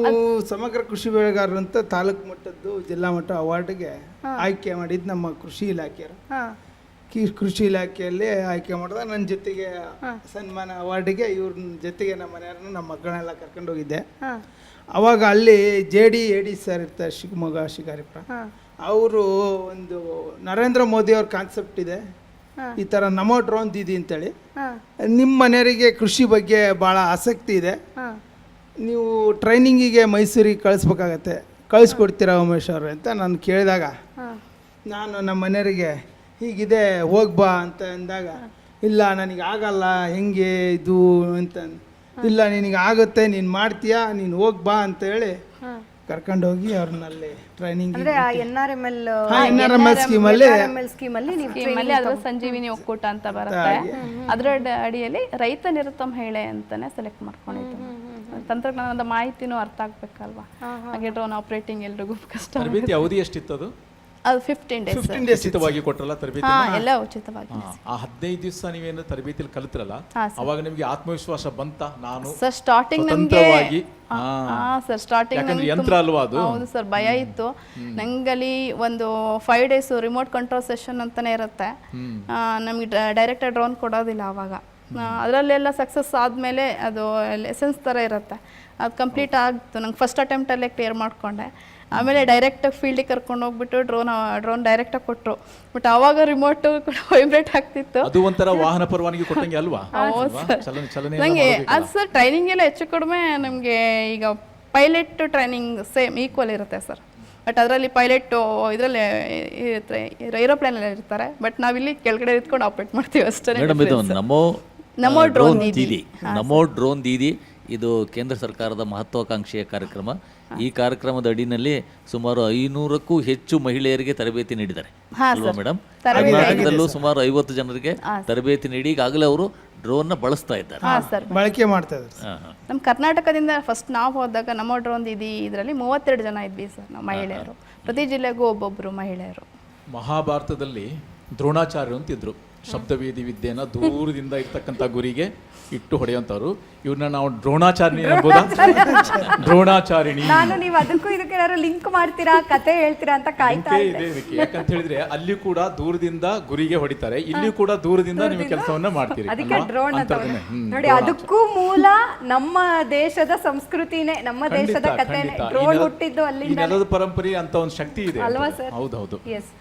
ನಾವು ಸಮಗ್ರ ಕೃಷಿ ಬೆಳೆಗಾರರು ಅಂತ ತಾಲೂಕು ಮಟ್ಟದ್ದು ಜಿಲ್ಲಾ ಮಟ್ಟ ಅವಾರ್ಡ್ಗೆ ಆಯ್ಕೆ ಮಾಡಿದ್ದು ನಮ್ಮ ಕೃಷಿ ಇಲಾಖೆಯವರು. ಕೃಷಿ ಇಲಾಖೆಯಲ್ಲಿ ಆಯ್ಕೆ ಮಾಡಿದಾಗ ನನ್ನ ಜೊತೆಗೆ ಸನ್ಮಾನ ಅವಾರ್ಡಿಗೆ ಇವ್ರ ಜೊತೆಗೆ ನಮ್ಮ ಮನೆಯವ್ರನ್ನ ನಮ್ಮ ಮಕ್ಕಳನ್ನೆಲ್ಲ ಕರ್ಕೊಂಡು ಹೋಗಿದ್ದೆ. ಅವಾಗ ಅಲ್ಲಿ AD ಸರ್ ಇರ್ತಾರೆ ಶಿವಮೊಗ್ಗ ಶಿಕಾರಿಪುರ. ಅವರು ಒಂದು ನರೇಂದ್ರ ಮೋದಿ ಅವ್ರ ಕಾನ್ಸೆಪ್ಟ್ ಇದೆ, ಈ ಥರ ನಮೋ ಡ್ರೋನ್ ದೀದಿ ಅಂತೇಳಿ, ನಿಮ್ಮ ಮನೆಯವರಿಗೆ ಕೃಷಿ ಬಗ್ಗೆ ಭಾಳ ಆಸಕ್ತಿ ಇದೆ, ನೀವು ಟ್ರೈನಿಂಗಿಗೆ ಮೈಸೂರಿಗೆ ಕಳಿಸ್ಬೇಕಾಗತ್ತೆ, ಕಳಿಸ್ಕೊಡ್ತೀರಾ ಉಮೇಶ್ ಅವರು ಅಂತ ನಾನು ಕೇಳಿದಾಗ ನಾನು ನಮ್ಮ ಮನೆಯವರಿಗೆ ಹೀಗಿದೆ ಹೋಗ್ಬಾ ಅಂತ ಅಂದಾಗ, ಇಲ್ಲ ನನಗೆ ಆಗಲ್ಲ, ಹೆಂಗೆ ಇದು ಅಂತ, ಇಲ್ಲ ನಿನಗೆ ಆಗುತ್ತೆ, ನೀನು ಮಾಡ್ತೀಯಾ, ನೀನು ಹೋಗ್ಬಾ ಅಂತ ಹೇಳಿ ಕರ್ಕೊಂಡೋಗಿ ಅವ್ರನ್ನಲ್ಲಿ ಟ್ರೈನಿಂಗ್ ಸ್ಕೀಮಲ್ಲಿ ಅದು ಸಂಜೀವಿನಿ ಒಕ್ಕೂಟ ಅಂತ ಬರುತ್ತೆ. ಅದರ ಅಡಿಯಲ್ಲಿ ರೈತ ನಿರತ ಮಹಿಳೆ ಅಂತಾನೆ ಸೆಲೆಕ್ಟ್ ಮಾಡ್ಕೊಂಡಿದ್ದು. ತಂತ್ರಜ್ಞಾನದ ಮಾಹಿತಿನೂ ಅರ್ಥ ಆಗ್ಬೇಕಲ್ವಾ, ಹಾಗೆ ಡ್ರೋನ್ ಆಪರೇಟಿಂಗ್ ಎಲ್ರಿಗೂ ಕಷ್ಟ. ತರಬೇತಿ ಅವಧಿ ಎಷ್ಟಿತ್ತು? ಅದು 15 days ಉಚಿತವಾಗಿ ಕೊಟ್ಟರಲ್ಲ ತರಬೇತಿ? ಎಲ್ಲ ಉಚಿತವಾಗಿ. ಆ 15 ದಿವಸ ನೀವೇನು ತರಬೇತಿಯಲ್ಲಿ ಕಲಿತ್ರಲ್ಲ, ಅವಾಗ ನಿಮಗೆ ಆತ್ಮವಿಶ್ವಾಸ ಬಂತ? ನಾನು ಸರ್ ಸ್ಟಾರ್ಟಿಂಗ್ ನಮಗೆ ಯಂತ್ರ ಅಲ್ವಾ ಅದು? ಹೌದು ಸರ್, ಭಯ ಇತ್ತು ನಂಗಲ್ಲಿ. ಒಂದು 5 days ರಿಮೋಟ್ ಕಂಟ್ರೋಲ್ ಸೆಷನ್ ಅಂತಾನೆ ಇರುತ್ತೆ, ನಮಗೆ ಡೈರೆಕ್ಟ್ ಡ್ರೋನ್ ಕೊಡೋದಿಲ್ಲ ಅವಾಗ. ಅದರಲ್ಲೆಲ್ಲ ಸಕ್ಸಸ್ ಆದಮೇಲೆ ಅದು ಲೆಸನ್ಸ್ ಥರ ಇರುತ್ತೆ, ಅದು ಕಂಪ್ಲೀಟ್ ಆಗಿತ್ತು. ನಂಗೆ ಫಸ್ಟ್ ಅಟೆಂಪ್ಟಲ್ಲೇ ಕ್ಲಿಯರ್ ಮಾಡಿಕೊಂಡೆ. ಆಮೇಲೆ ಡೈರೆಕ್ಟಾಗಿ ಫೀಲ್ಡಿಗೆ ಕರ್ಕೊಂಡು ಹೋಗ್ಬಿಟ್ಟು ಡ್ರೋನ್ ಡೈರೆಕ್ಟಾಗಿ ಕೊಟ್ಟರು. ಬಟ್ ಆವಾಗ ರಿಮೋಟ್ ಕೂಡ ವೈಬ್ರೇಟ್ ಆಗ್ತಿತ್ತು. ಅದು ಒಂಥರ ವಾಹನ ಪರವಾನಗಿ ಕೊಟ್ಟಂಗೆ ಅಲ್ವಾ? ನನಗೆ ಅದು ಸರ್ ಟ್ರೈನಿಂಗ್ ಎಲ್ಲ ಹೆಚ್ಚು ಕಡಿಮೆ ನಮಗೆ ಈಗ ಪೈಲಟ್ ಟ್ರೈನಿಂಗ್ ಸೇಮ್ ಈಕ್ವಲ್ ಇರುತ್ತೆ ಸರ್. ಬಟ್ ಅದರಲ್ಲಿ ಪೈಲಟ್ ಇದರಲ್ಲಿ ಇರುತ್ತೆ, ಏರೋಪ್ಲೇನಲ್ಲಿ ಇರ್ತಾರೆ, ಬಟ್ ನಾವಿಲ್ಲಿ ಕೆಳಗಡೆ ಇದ್ಕೊಂಡು ಆಪರೇಟ್ ಮಾಡ್ತೀವಿ ಅಷ್ಟೇ. ನಮೋ ಡ್ರೋನ್ ದೀದಿ. ನಮೋ ಡ್ರೋನ್ ದೀದಿ ಇದು ಕೇಂದ್ರ ಸರ್ಕಾರದ ಮಹತ್ವಾಕಾಂಕ್ಷೆಯ ಕಾರ್ಯಕ್ರಮ. ಈ ಕಾರ್ಯಕ್ರಮದ ಅಡಿನಲ್ಲಿ ಸುಮಾರು 500ಕ್ಕೂ ಹೆಚ್ಚು ಮಹಿಳೆಯರಿಗೆ ತರಬೇತಿ ನೀಡಿದ್ದಾರೆ ಅಲ್ವಾ ಮೇಡಮ್? ಕರ್ನಾಟಕದಲ್ಲೂ ಸುಮಾರು 50 ಜನರಿಗೆ ತರಬೇತಿ ನೀಡಿ ಈಗಾಗಲೇ ಅವರು ಡ್ರೋನ್ನ ಬಳಸ್ತಾ ಇದ್ದಾರೆ, ಬಳಕೆ ಮಾಡ್ತಾ ಇದ್ದಾರೆ. ನಮ್ಮ ಕರ್ನಾಟಕದಿಂದ ಫಸ್ಟ್ ನಾವು ಹೋದಾಗ ನಮೋ ಡ್ರೋನ್ ದೀದಿ ಇದರಲ್ಲಿ 32 ಜನ ಇದ್ವಿ ಸರ್ ನಾವು ಮಹಿಳೆಯರು. ಪ್ರತಿ ಜಿಲ್ಲೆಗೂ ಒಬ್ಬೊಬ್ಬರು ಮಹಿಳೆಯರು. ಮಹಾಭಾರತದಲ್ಲಿ ದ್ರೋಣಾಚಾರ್ಯರು ಅಂತಿದ್ರು, ಶಬ್ದವೇದಿ ವಿದ್ಯೆನ ದೂರದಿಂದ ಇರ್ತಕ್ಕಂಥ ಗುರಿಗೆ ಇಟ್ಟು ಹೊಡೆಯುವಂಥವ್ರು. ಇವ್ರನ್ನ ನಾವು ದ್ರೋಣಾಚಾರಿಣಿ ಅನ್ಬೋದಾ? ದ್ರೋಣಾಚಾರಿಣಿ. ನಾನು ನೀವು ಅದಕ್ಕೂ ಇದಕ್ಕೆ ಏನಾದ್ರು ಲಿಂಕ್ ಮಾಡ್ತೀರಾ, ಕತೆ ಹೇಳ್ತೀರಾ ಅಂತ ಕಾಯ್ತಾ ಇದೆ. ಯಾಕಂತ ಹೇಳಿದ್ರೆ ಅಲ್ಲಿ ಕೂಡ ದೂರದಿಂದ ಗುರಿಗೆ ಹೊಡಿತಾರೆ, ಇಲ್ಲಿ ಕೂಡ ದೂರದಿಂದ ನೀವು ಕೆಲಸವನ್ನ ಮಾಡ್ತೀರಿ. ಅದಕ್ಕೆ ಡ್ರೋನ್ ಅಂತ ನೋಡಿ. ಅದಕ್ಕೂ ಮೂಲ ನಮ್ಮ ದೇಶದ ಸಂಸ್ಕೃತಿನೇ, ನಮ್ಮ ದೇಶದ ಕತೆನೇ. ಡ್ರೋನ್ ಹುಟ್ಟಿದ್ದು ಅಲ್ಲಿ ನೆಲದ ಪರಂಪರೆ ಅಂತ ಒಂದು ಶಕ್ತಿ ಇದೆ. ಅಲ್ವಾ ಸರ್? ಹೌದೌದು. ಎಸ್.